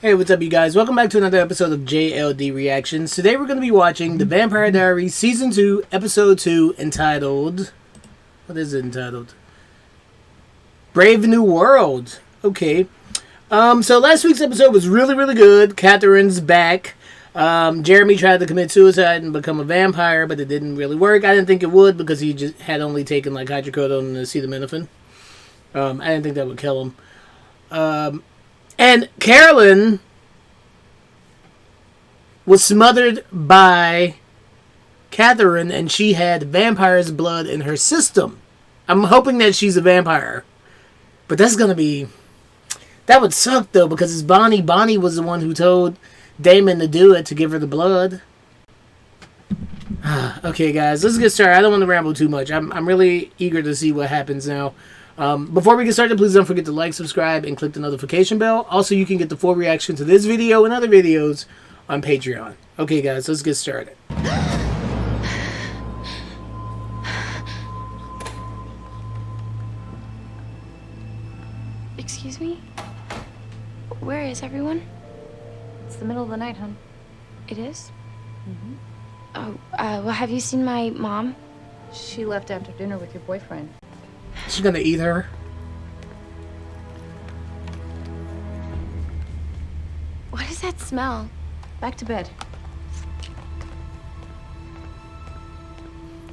Hey, what's up, you guys? Welcome back to another episode of JLD Reactions. Today we're going to be watching The Vampire Diaries Season 2, Episode 2, entitled... What is it entitled? Brave New World. Okay. So last week's episode was really good. Katherine's back. Jeremy tried to commit suicide and become a vampire, but it didn't really work. I didn't think it would because he just had only taken like hydrocodone and acetaminophen. I didn't think that would kill him. And Carolyn was smothered by Katherine, and she had vampire's blood in her system. I'm hoping that she's a vampire. But that's going to be... That would suck, though, because it's Bonnie. Bonnie was the one who told Damon to do it, to give her the blood. Okay, guys, let's get started. I don't want to ramble too much. I'm really eager to see what happens now. Before we get started, please don't forget to like, subscribe, and click the notification bell. Also, you can get the full reaction to this video and other videos on Patreon. Okay, guys, let's get started. Excuse me? Where is everyone? It's the middle of the night, hon. It is? Mm-hmm. Oh, well, have you seen my mom? She left after dinner with your boyfriend. She's gonna eat her. What does that smell? Back to bed.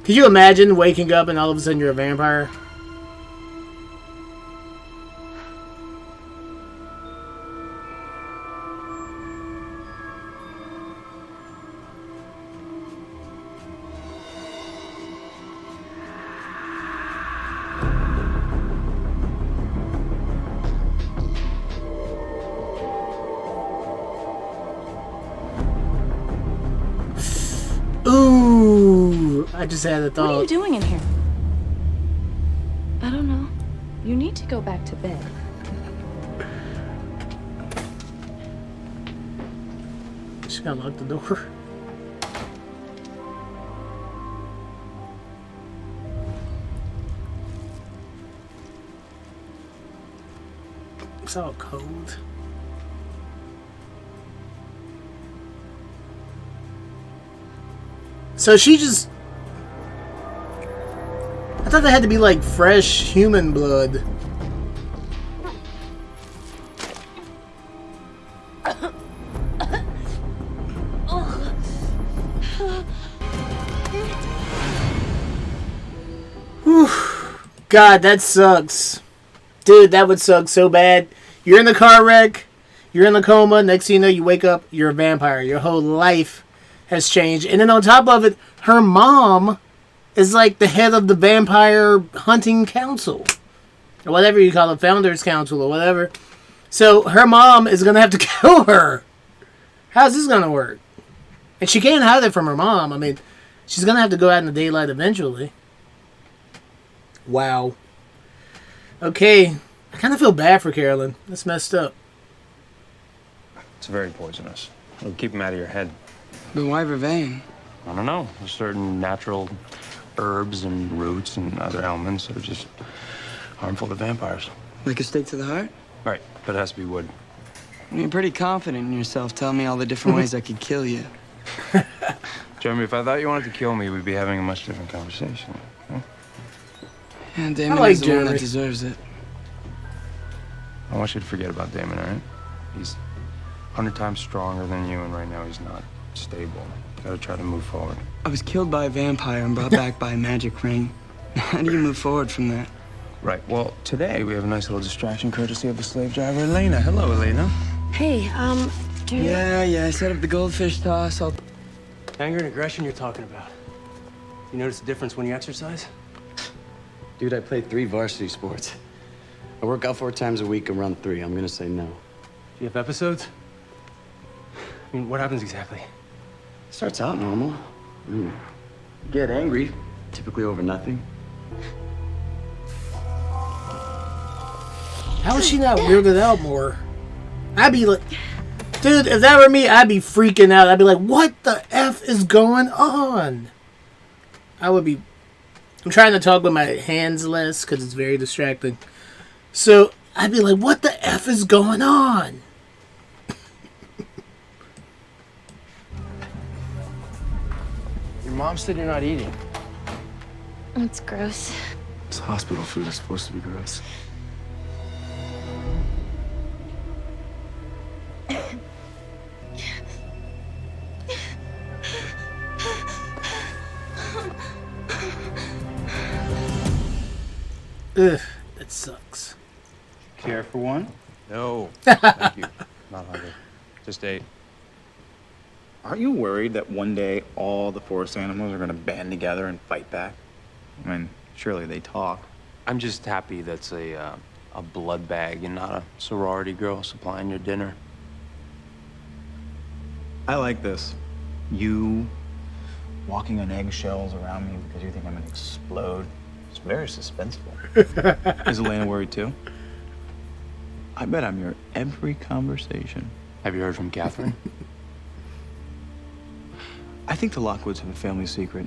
Could you imagine waking up and all of a sudden you're a vampire? Ooh, I just had a thought. What are you doing in here? I don't know. You need to go back to bed. She's gonna lock the door. It's all cold. So she just... I thought that had to be like fresh human blood. Whew. God, that sucks. Dude, that would suck so bad. You're in the car wreck. You're in the coma. Next thing you know, you wake up, you're a vampire. Your whole life has changed. And then on top of it, her mom is like the head of the vampire hunting council. Or whatever you call it, founders council or whatever. So her mom is going to have to kill her. How's this going to work? And she can't hide it from her mom. I mean, she's going to have to go out in the daylight eventually. Wow. Okay. I kind of feel bad for Carolyn. That's messed up. It's very poisonous. It'll keep them out of your head. But why vervain? I don't know. There's certain natural herbs and roots and other elements that are just harmful to vampires. Like a stake to the heart? Right, but it has to be wood. You're pretty confident in yourself. Tell me all the different ways I could kill you. Jeremy, if I thought you wanted to kill me, we'd be having a much different conversation. Huh? Yeah, Damon like is the one Jeremy. that deserves it. I want you to forget about Damon, all right? He's 100 times stronger than you, and right now he's not stable. Gotta try to move forward. I was killed by a vampire and brought back by a magic ring. How do you move forward from that? Right, well, today we have a nice little distraction courtesy of the slave driver, Elena. Hello, Elena. Hey, do you... Yeah, I set up the goldfish toss. Anger and aggression you're talking about. You notice the difference when you exercise? Dude, I played 3 varsity sports. I work out 4 times a week and run 3. I'm gonna say no. Do you have episodes? I mean, what happens exactly? Starts out normal. Get angry, typically over nothing. How is she not weirded out more? I'd be like... Dude, if that were me, I'd be freaking out. I'd be like, what the F is going on? I would be... I'm trying to talk with my hands less because it's very distracting. So, I'd be like, what the F is going on? Mom said you're not eating. It's gross. This hospital food is supposed to be gross. Ugh, that sucks. Care for one? No, thank you. Not hungry. Just ate. Aren't you worried that one day all the forest animals are gonna band together and fight back? I mean, surely they talk. I'm just happy that's a blood bag and not a sorority girl supplying your dinner. I like this. You walking on eggshells around me because you think I'm gonna explode. It's very suspenseful. Is Elena worried too? I bet I'm your every conversation. Have you heard from Katherine? I think the Lockwoods have a family secret.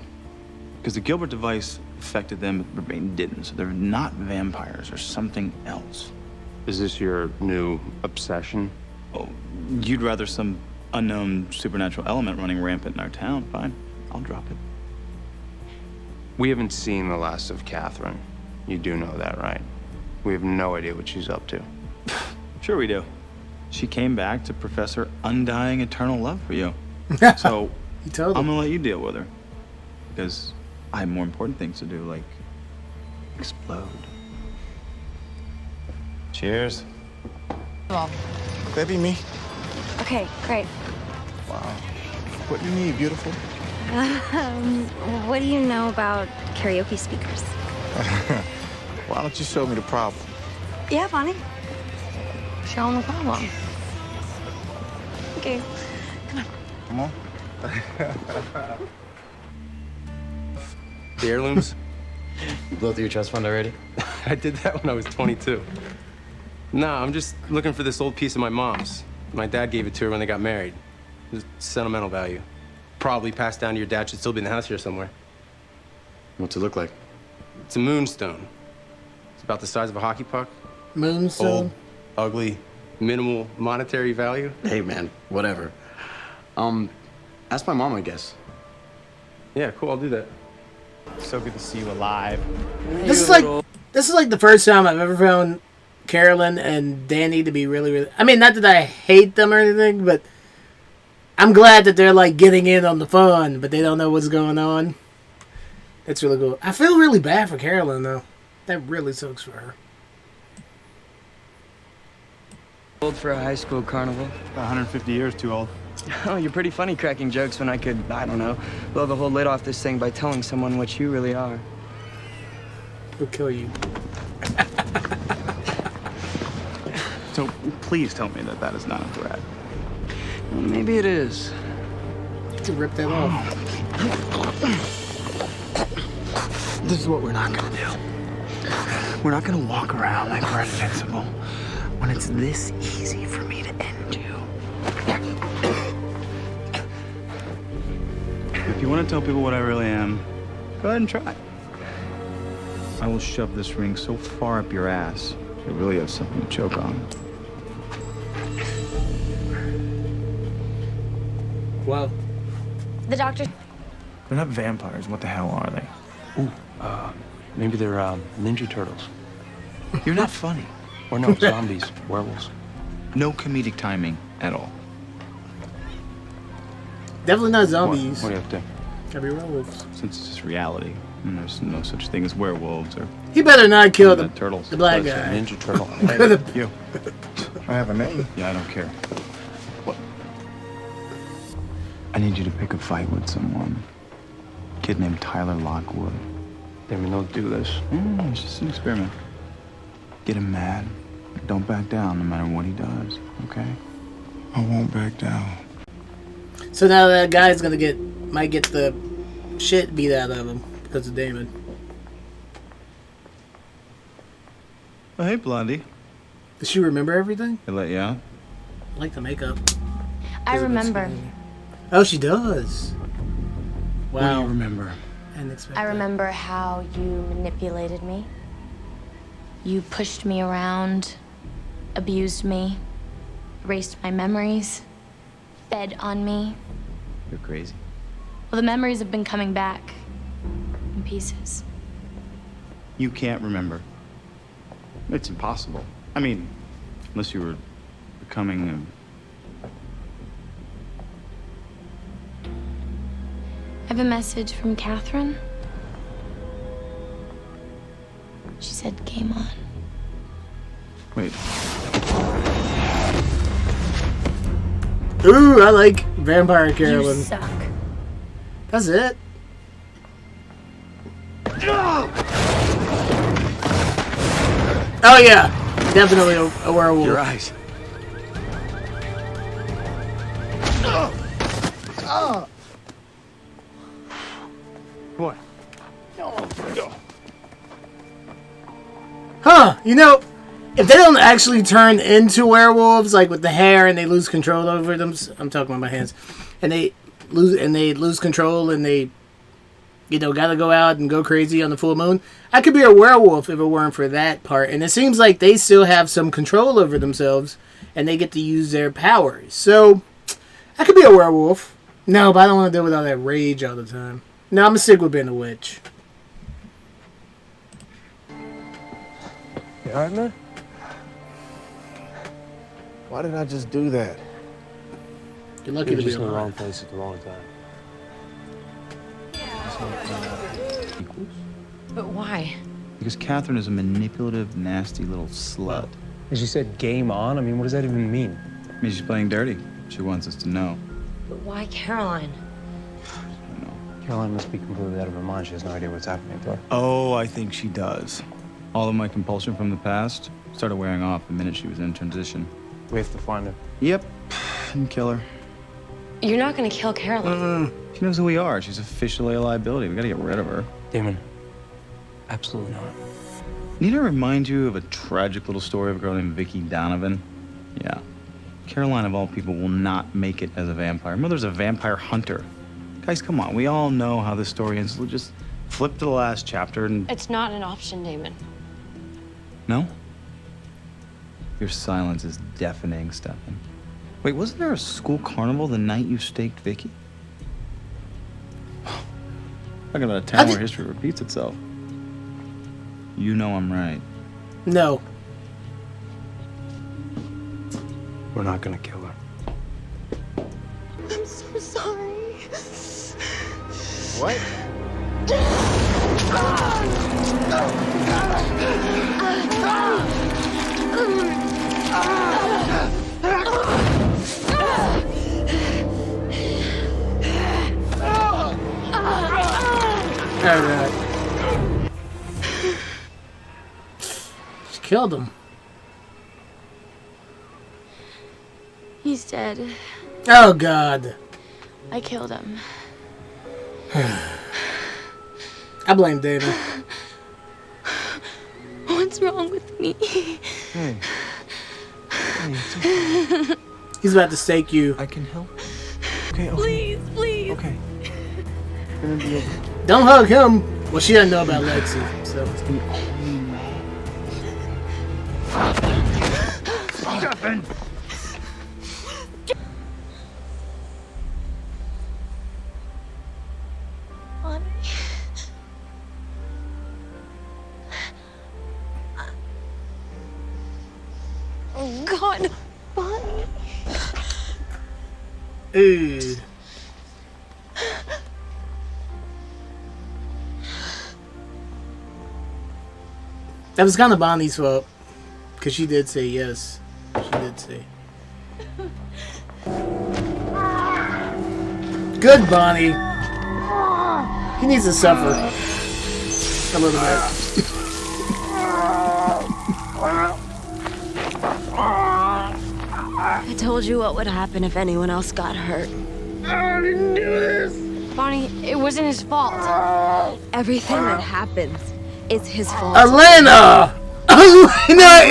Because the Gilbert device affected them, but Rebane didn't. So they're not vampires or something else. Is this your new obsession? Oh, you'd rather some unknown supernatural element running rampant in our town? Fine, I'll drop it. We haven't seen the last of Katherine. You do know that, right? We have no idea what she's up to. Sure we do. She came back to profess her undying eternal love for you. So You told I'm him. gonna let you deal with her. Because I have more important things to do, like explode. Cheers. Baby, me. Okay, great. Wow. What do you need, beautiful? What do you know about karaoke speakers? Why don't you show me the problem? Yeah, Bonnie. Show them the problem. Okay. Come on. The heirlooms? You blow through your trust fund already? I did that when I was 22. Nah, I'm just looking for this old piece of my mom's. My dad gave it to her when they got married. There's sentimental value. Probably passed down to your dad, should still be in the house here somewhere. What's it look like? It's a moonstone. It's about the size of a hockey puck. Moonstone. Old, ugly, minimal monetary value. Hey, man, whatever. Ask my mom, I guess. Yeah, cool, I'll do that. So good to see you alive. This is like the first time I've ever found Carolyn and Danny to be really, really. I mean, not that I hate them or anything, but I'm glad that they're like getting in on the fun, but they don't know what's going on. That's really cool. I feel really bad for Carolyn though. That really sucks for her. Old for a high school carnival. 150 years too old. Oh, you're pretty funny cracking jokes when I could, I don't know, blow the whole lid off this thing by telling someone what you really are. He'll kill you. So please tell me that that is not a threat. Well, maybe it is. You can rip that off. This is what we're not gonna do. We're not gonna walk around like we're invincible when it's this easy for me to end you. If you want to tell people what I really am, go ahead and try. I will shove this ring so far up your ass, you really have something to choke on. Wow. The doctor. They're not vampires. What the hell are they? Maybe they're Ninja Turtles. You're not funny. Or no, zombies, werewolves. No comedic timing at all. Definitely not zombies. What do you have to do? Gotta be werewolves. Since it's just reality, and there's no such thing as werewolves or He better not kill the turtles. the black Well, it's a guy. Ninja Turtle. You. I have a name. Yeah, I don't care. What? I need you to pick a fight with someone. A kid named Tyler Lockwood. Damon, don't do this. It's just an experiment. Get him mad. Don't back down no matter what he does, okay? I won't back down. So now that guy's might get the shit beat out of him because of Damon. Oh, hey, Blondie. Does she remember everything? They let you out? I like the makeup. I remember. Oh, she does. What do Wow. you remember? I didn't expect I that. remember how you manipulated me. You pushed me around, abused me, erased my memories, fed on me. You're crazy. Well, the memories have been coming back in pieces. You can't remember. It's impossible. I mean, unless you were becoming I have a message from Katherine. She said, game on. Wait. Ooh, I like Vampire You Carolyn. suck. That's it. Oh yeah, definitely a werewolf. Your eyes. What? Huh? You know, if they don't actually turn into werewolves, like with the hair, and they lose control over them, I'm talking about my hands, and they lose control, and they, you know, gotta go out and go crazy on the full moon. I could be a werewolf if it weren't for that part. And it seems like they still have some control over themselves, and they get to use their powers. So I could be a werewolf. No, but I don't want to deal with all that rage all the time. No, I'm gonna stick with being a witch. You alright, man? Why did I just do that? You're lucky You're to be just in the wrong alive. place at the wrong time. But why? Because Katherine is a manipulative, nasty little slut. As you said, game on? I mean, what does that even mean? I mean, she's playing dirty. She wants us to know. But why Caroline? I don't know. Caroline must be completely out of her mind. She has no idea what's happening to her. Oh, I think she does. All of my compulsion from the past started wearing off the minute she was in transition. We have to find her. Yep, and kill her. You're not gonna kill Caroline. She knows who we are. She's officially a liability. We gotta get rid of her. Damon, absolutely not. Need I remind you of a tragic little story of a girl named Vicky Donovan? Yeah. Caroline, of all people, will not make it as a vampire. Her mother's a vampire hunter. Guys, come on. We all know how this story ends. We'll just flip to the last chapter and... It's not an option, Damon. No? Your silence is deafening, Stefan. Wait, wasn't there a school carnival the night you staked Vicky? Talking about a town where history repeats itself. You know I'm right. No. We're not gonna kill her. I'm so sorry. What? Alright. She killed him. He's dead. Oh God. I killed him. I blame David. What's wrong with me? Hey. Hey, it's okay. He's about to stake you. I can help. Okay, okay. Please, please. Okay. It's gonna be okay. Don't hug him. Well, she doesn't know about Lexi, so. Stefan! Bonnie. Oh God, Bonnie. Ooh. That was kind of Bonnie's fault, because she did say yes. She did say. Good Bonnie. He needs to suffer a little bit. I told you what would happen if anyone else got hurt. I didn't do this. Bonnie, it wasn't his fault. Everything that happens is his fault. Elena! Elena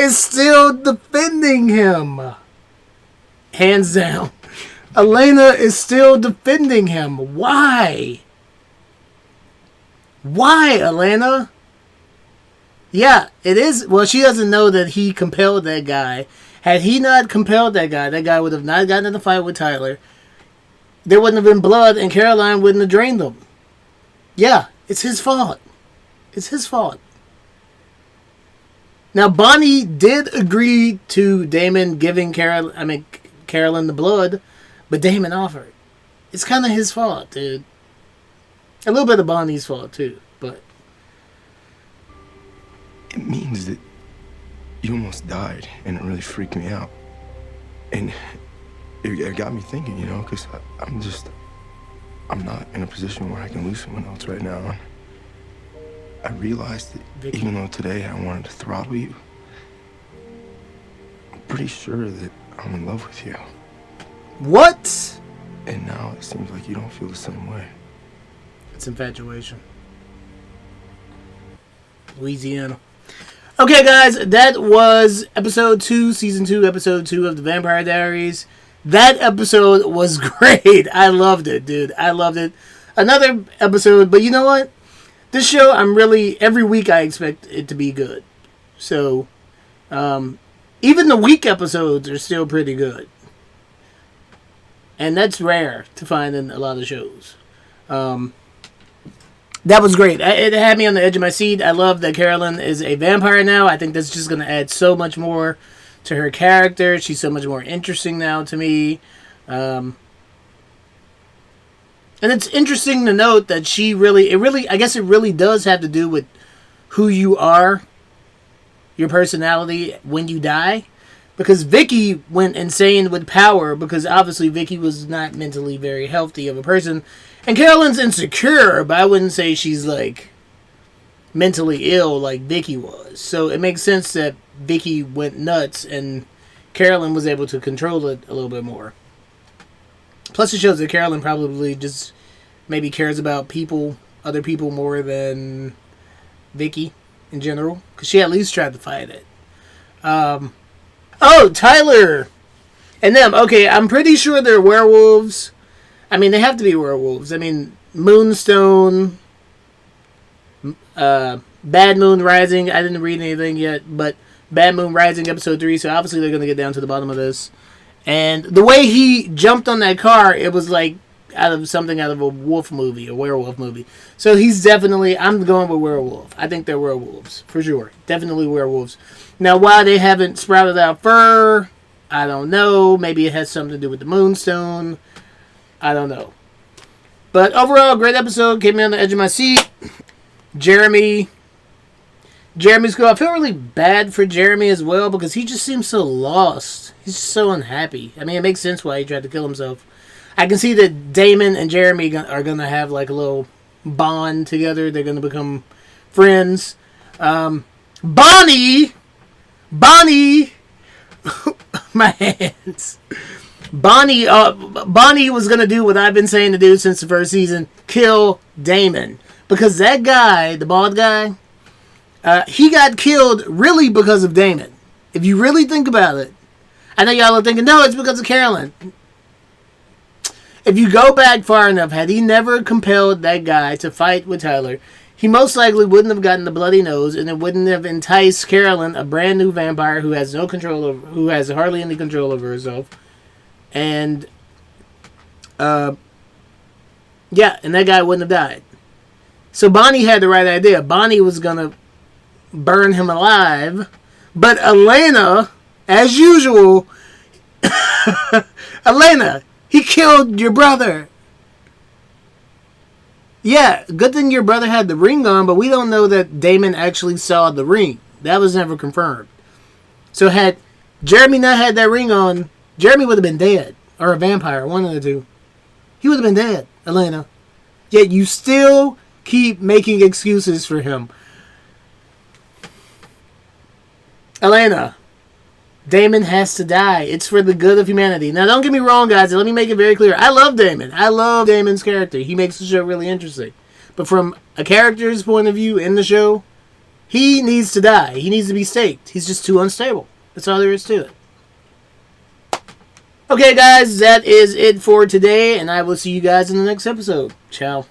is still defending him. Hands down. Elena is still defending him. Why? Why, Elena? Yeah, it is. Well, she doesn't know that he compelled that guy. Had he not compelled that guy would have not gotten in the fight with Tyler. there wouldn't have been blood and Caroline wouldn't have drained them. Yeah, it's his fault. It's his fault. Now, Bonnie did agree to Damon giving Carolyn the blood, but Damon offered. It's kind of his fault, dude. A little bit of Bonnie's fault, too, but... It means that you almost died, and it really freaked me out. And it got me thinking, you know, because I'm not in a position where I can lose someone else right now. I realized that even though today I wanted to throttle you, I'm pretty sure that I'm in love with you. What? And now it seems like you don't feel the same way. It's infatuation. Louisiana. Okay, guys, that was episode 2, season 2, episode 2 of The Vampire Diaries. That episode was great. I loved it, dude. I loved it. Another episode, but you know what? This show, every week I expect it to be good. So, even the week episodes are still pretty good. And that's rare to find in a lot of shows. That was great. It had me on the edge of my seat. I love that Carolyn is a vampire now. I think that's just going to add so much more to her character. She's so much more interesting now to me. And it's interesting to note that I guess it really does have to do with who you are, your personality when you die. Because Vicky went insane with power because obviously Vicky was not mentally very healthy of a person. And Carolyn's insecure, but I wouldn't say she's like mentally ill like Vicky was. So it makes sense that Vicky went nuts and Carolyn was able to control it a little bit more. Plus it shows that Carolyn probably just maybe cares about other people more than Vicky in general. Because she at least tried to fight it. Oh, Tyler and them. Okay, I'm pretty sure they're werewolves. I mean, they have to be werewolves. I mean, Moonstone, Bad Moon Rising. I didn't read anything yet, but Bad Moon Rising episode 3, so obviously they're going to get down to the bottom of this. And the way he jumped on that car, it was like out of a wolf movie, a werewolf movie. So he's definitely, I'm going with werewolf. I think they're werewolves, for sure. Definitely werewolves. Now, why they haven't sprouted out fur, I don't know. Maybe it has something to do with the Moonstone. I don't know. But overall, great episode. Kept me on the edge of my seat. Jeremy's cool. I feel really bad for Jeremy as well because he just seems so lost. He's just so unhappy. I mean, it makes sense why he tried to kill himself. I can see that Damon and Jeremy are going to have like a little bond together. They're going to become friends. Bonnie! My hands. Bonnie was going to do what I've been saying to do since the first season. Kill Damon. Because that guy, the bald guy, he got killed really because of Damon. If you really think about it. I know y'all are thinking, no, it's because of Carolyn. If you go back far enough, had he never compelled that guy to fight with Tyler, he most likely wouldn't have gotten the bloody nose, and it wouldn't have enticed Carolyn, a brand new vampire who has who has hardly any control over herself. And, and that guy wouldn't have died. So Bonnie had the right idea. Bonnie was going to burn him alive. But Elena, as usual, Elena, he killed your brother. Yeah, good thing your brother had the ring on, but we don't know that Damon actually saw the ring. That was never confirmed. So had Jeremy not had that ring on, Jeremy would have been dead. Or a vampire, one of the two. He would have been dead, Elena. Yet you still keep making excuses for him. Elena, Damon has to die. It's for the good of humanity. Now, don't get me wrong, guys. Let me make it very clear. I love Damon. I love Damon's character. He makes the show really interesting. But from a character's point of view in the show, he needs to die. He needs to be staked. He's just too unstable. That's all there is to it. Okay, guys, that is it for today, and I will see you guys in the next episode. Ciao.